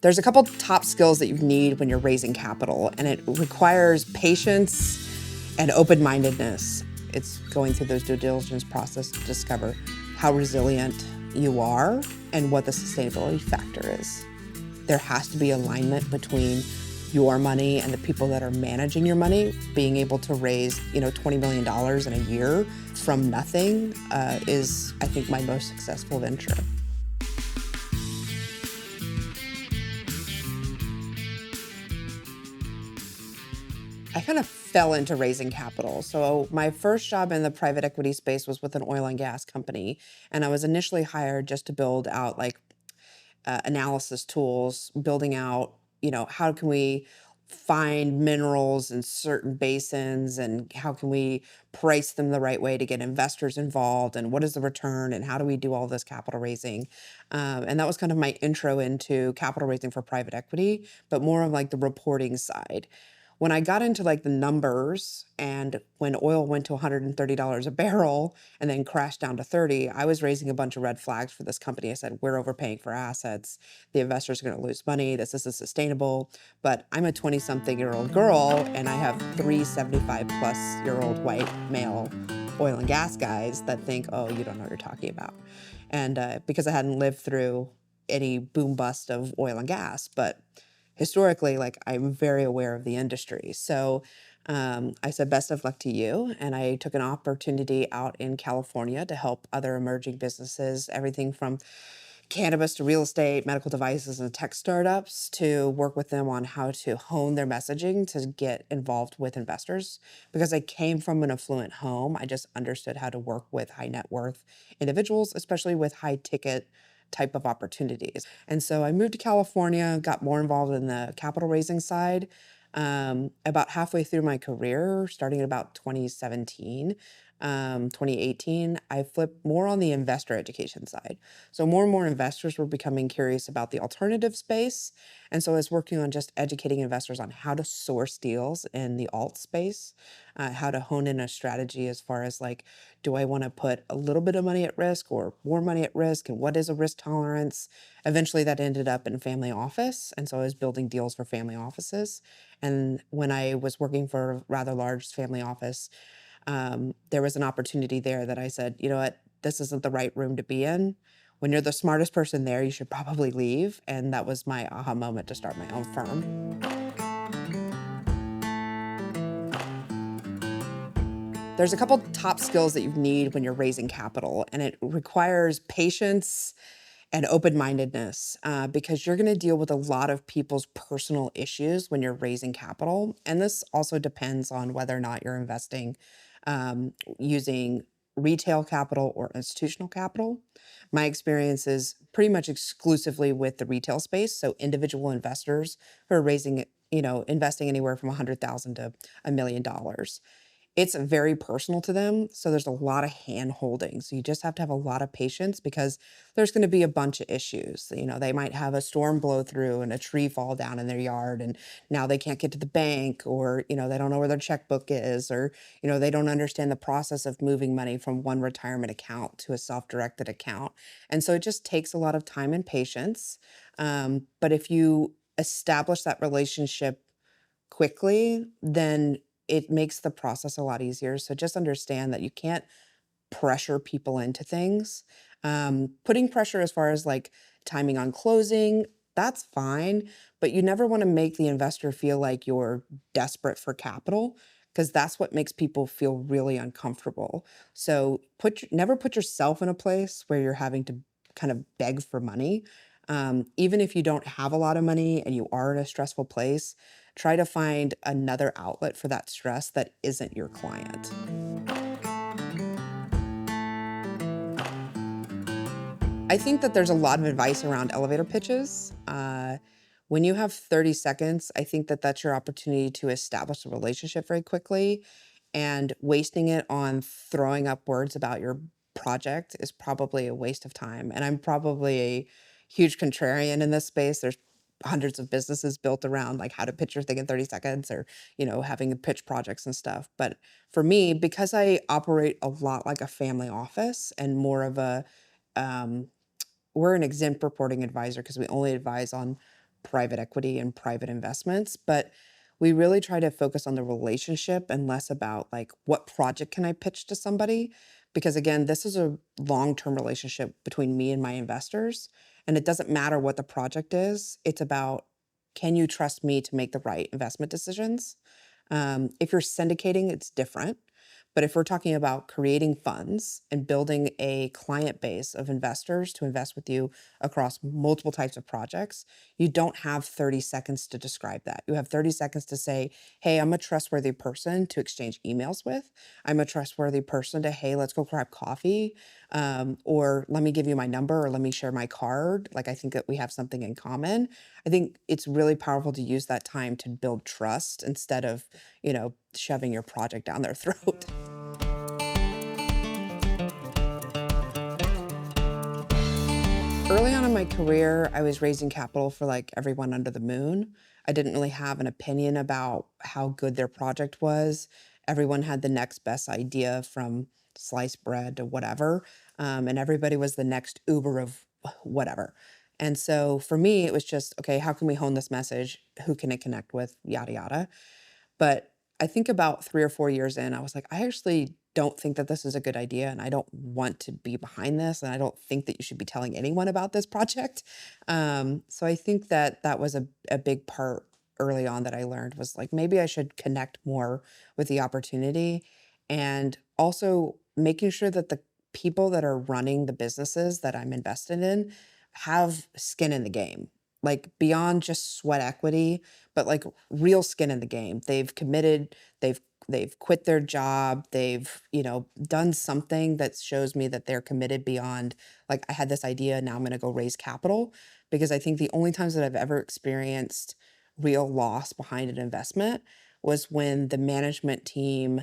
There's a couple top skills that you need when you're raising capital, and it requires patience and open-mindedness. It's going through those due diligence process to discover how resilient you are and what the sustainability factor is. There has to be alignment between your money and the people that are managing your money. Being able to raise, $20 million in a year from nothing is, I think, my most successful venture. I kind of fell into raising capital. So my first job in the private equity space was with an oil and gas company. And I was initially hired just to build out analysis tools, building out, how can we find minerals in certain basins and how can we price them the right way to get investors involved and what is the return and how do we do all this capital raising. And that was kind of my intro into capital raising for private equity, but more of the reporting side. When I got into the numbers and when oil went to $130 a barrel and then crashed down to 30, I was raising a bunch of red flags for this company. I said, we're overpaying for assets. The investors are going to lose money. This isn't sustainable. But I'm a 20-something-year-old girl and I have three 75-plus-year-old white male oil and gas guys that think, oh, you don't know what you're talking about. And because I hadn't lived through any boom bust of oil and gas, but historically, I'm very aware of the industry. So I said, best of luck to you. And I took an opportunity out in California to help other emerging businesses, everything from cannabis to real estate, medical devices, and tech startups, to work with them on how to hone their messaging to get involved with investors. Because I came from an affluent home, I just understood how to work with high net worth individuals, especially with high ticket type of opportunities. And so I moved to California, got more involved in the capital raising side. About halfway through my career, starting at about 2018, I flipped more on the investor education side. So more and more investors were becoming curious about the alternative space. And so I was working on just educating investors on how to source deals in the alt space, how to hone in a strategy as far as do I want to put a little bit of money at risk or more money at risk? And what is a risk tolerance? Eventually that ended up in family office. And so I was building deals for family offices. And when I was working for a rather large family office, there was an opportunity there that I said, you know what, this isn't the right room to be in. When you're the smartest person there, you should probably leave. And that was my aha moment to start my own firm. There's a couple top skills that you need when you're raising capital, and it requires patience and open-mindedness because you're going to deal with a lot of people's personal issues when you're raising capital. And this also depends on whether or not you're investing using retail capital or institutional capital. My experience is pretty much exclusively with the retail space, so individual investors who are raising, investing anywhere from $100,000 to $1 million. It's very personal to them, so there's a lot of hand-holding. So you just have to have a lot of patience because there's going to be a bunch of issues. They might have a storm blow through and a tree fall down in their yard, and now they can't get to the bank, or they don't know where their checkbook is, or they don't understand the process of moving money from one retirement account to a self-directed account. And so it just takes a lot of time and patience. But if you establish that relationship quickly, then it makes the process a lot easier. So just understand that you can't pressure people into things. Putting pressure as far as timing on closing, that's fine, but you never want to make the investor feel like you're desperate for capital because that's what makes people feel really uncomfortable. So never put yourself in a place where you're having to kind of beg for money. Even if you don't have a lot of money and you are in a stressful place, try to find another outlet for that stress that isn't your client. I think that there's a lot of advice around elevator pitches. When you have 30 seconds, I think that that's your opportunity to establish a relationship very quickly, and wasting it on throwing up words about your project is probably a waste of time. And I'm probably a huge contrarian in this space. There's hundreds of businesses built around how to pitch your thing in 30 seconds or, having to pitch projects and stuff. But for me, because I operate a lot like a family office and more of a, we're an exempt reporting advisor because we only advise on private equity and private investments, but we really try to focus on the relationship and less about like what project can I pitch to somebody? Because again, this is a long-term relationship between me and my investors, and it doesn't matter what the project is. It's about, can you trust me to make the right investment decisions? If you're syndicating, it's different. But if we're talking about creating funds and building a client base of investors to invest with you across multiple types of projects, you don't have 30 seconds to describe that. You have 30 seconds to say, hey, I'm a trustworthy person to exchange emails with. I'm a trustworthy person to, hey, let's go grab coffee. Or let me give you my number, or let me share my card. Like, I think that we have something in common. I think it's really powerful to use that time to build trust instead of, shoving your project down their throat. Early on in my career, I was raising capital for like everyone under the moon. I didn't really have an opinion about how good their project was. Everyone had the next best idea, from sliced bread to whatever. And everybody was the next Uber of whatever. And so for me, it was just, okay, how can we hone this message? Who can it connect with? Yada, yada. But I think about 3 or 4 years in, I was like, I actually don't think that this is a good idea, and I don't want to be behind this, and I don't think that you should be telling anyone about this project. So I think that that was a big part early on that I learned, was like, maybe I should connect more with the opportunity, and also making sure that the people that are running the businesses that I'm invested in have skin in the game, like beyond just sweat equity, but like real skin in the game. They've committed, they've quit their job, they've, done something that shows me that they're committed beyond, like, I had this idea, now I'm going to go raise capital. Because I think the only times that I've ever experienced real loss behind an investment was when the management team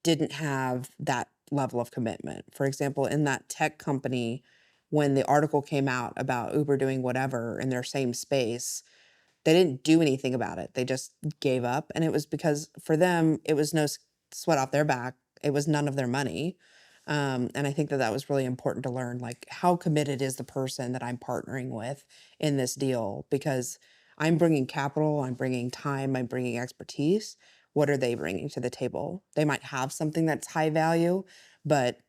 didn't have that level of commitment. For example, in that tech company, when the article came out about Uber doing whatever in their same space, they didn't do anything about it. They just gave up. And it was because for them, it was no sweat off their back. It was none of their money. And I think that that was really important to learn, like, how committed is the person that I'm partnering with in this deal? Because I'm bringing capital, I'm bringing time, I'm bringing expertise. What are they bringing to the table? They might have something that's high value, but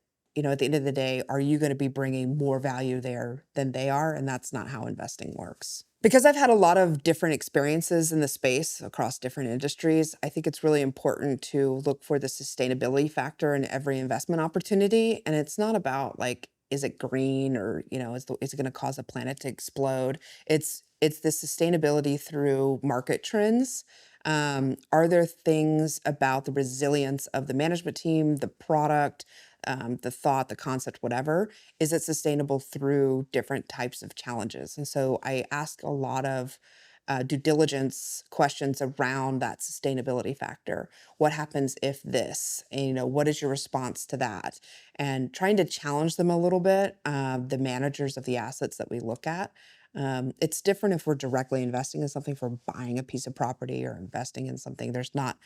at the end of the day, are you going to be bringing more value there than they are? And that's not how investing works. Because I've had a lot of different experiences in the space across different industries, I think it's really important to look for the sustainability factor in every investment opportunity. And it's not about like, is it green, or, is it going to cause a planet to explode? It's the sustainability through market trends. Are there things about the resilience of the management team, the product, the thought, the concept, whatever? Is it sustainable through different types of challenges? And so I ask a lot of due diligence questions around that sustainability factor. What happens if this? And, what is your response to that? And trying to challenge them a little bit, the managers of the assets that we look at. It's different if we're directly investing in something, for buying a piece of property or investing in something. There's not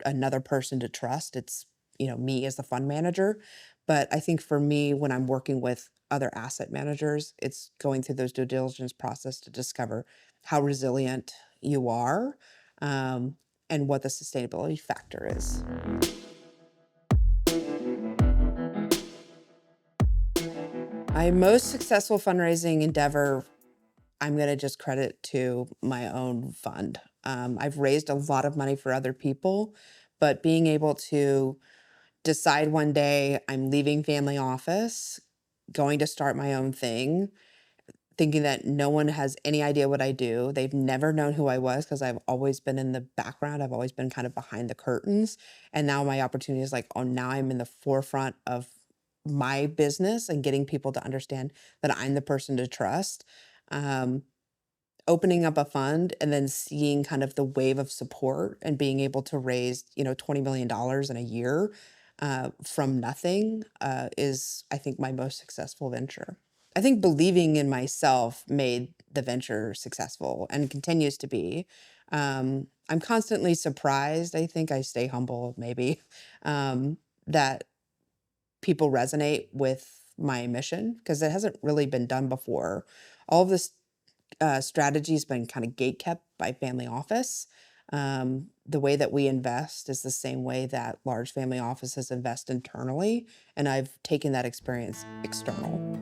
another person to trust. It's, me as the fund manager. But I think for me, when I'm working with other asset managers, it's going through those due diligence process to discover how resilient you are, and what the sustainability factor is. My most successful fundraising endeavor, I'm going to just credit to my own fund. I've raised a lot of money for other people, but being able to decide one day I'm leaving family office, going to start my own thing, thinking that no one has any idea what I do. They've never known who I was because I've always been in the background. I've always been kind of behind the curtains. And now my opportunity is like, oh, now I'm in the forefront of my business and getting people to understand that I'm the person to trust. Um, Opening up a fund and then seeing kind of the wave of support and being able to raise, $20 million in a year, from nothing, is, I think, my most successful venture. I think believing in myself made the venture successful and continues to be. I'm constantly surprised. I think I stay humble, maybe, that people resonate with my mission, because it hasn't really been done before. All of this strategy has been kind of gate kept by family office. The way that we invest is the same way that large family offices invest internally, and I've taken that experience external.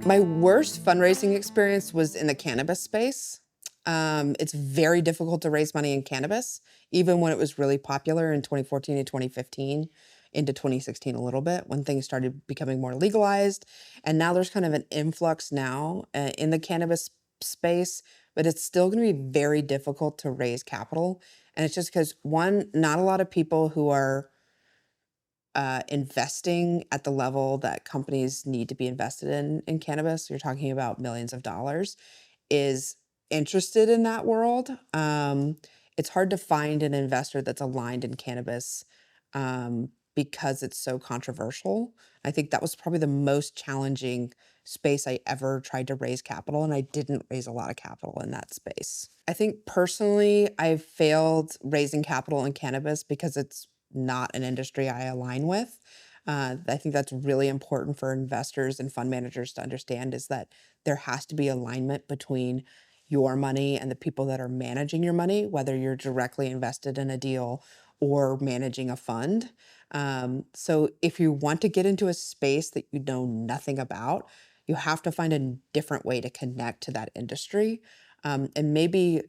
My worst fundraising experience was in the cannabis space. It's very difficult to raise money in cannabis, even when it was really popular in 2014 and 2015, into 2016 a little bit, when things started becoming more legalized. And now there's kind of an influx now in the cannabis space, but it's still going to be very difficult to raise capital. And it's just because, one, not a lot of people who are investing at the level that companies need to be invested in cannabis, you're talking about millions of dollars, is interested in that world. It's hard to find an investor that's aligned in cannabis because it's so controversial. I think that was probably the most challenging space I ever tried to raise capital, and I didn't raise a lot of capital in that space. I think personally, I failed raising capital in cannabis because it's not an industry I align with. I think that's really important for investors and fund managers to understand, is that there has to be alignment between your money and the people that are managing your money, whether you're directly invested in a deal or managing a fund. So if you want to get into a space that you know nothing about, you have to find a different way to connect to that industry. And maybe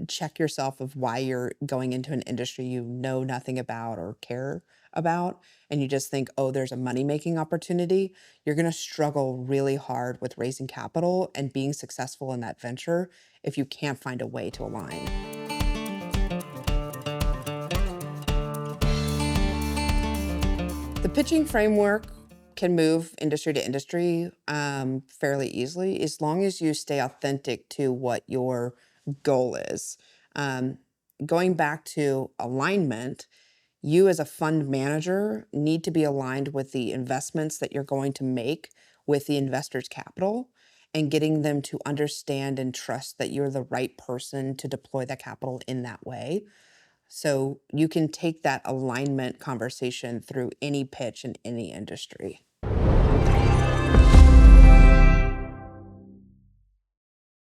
check yourself of why you're going into an industry you know nothing about or care about, and you just think, oh, there's a money-making opportunity. You're going to struggle really hard with raising capital and being successful in that venture if you can't find a way to align. The pitching framework can move industry to industry fairly easily, as long as you stay authentic to what your goal is. Um, Going back to alignment, you as a fund manager need to be aligned with the investments that you're going to make with the investor's capital, and getting them to understand and trust that you're the right person to deploy that capital in that way. So you can take that alignment conversation through any pitch in any industry.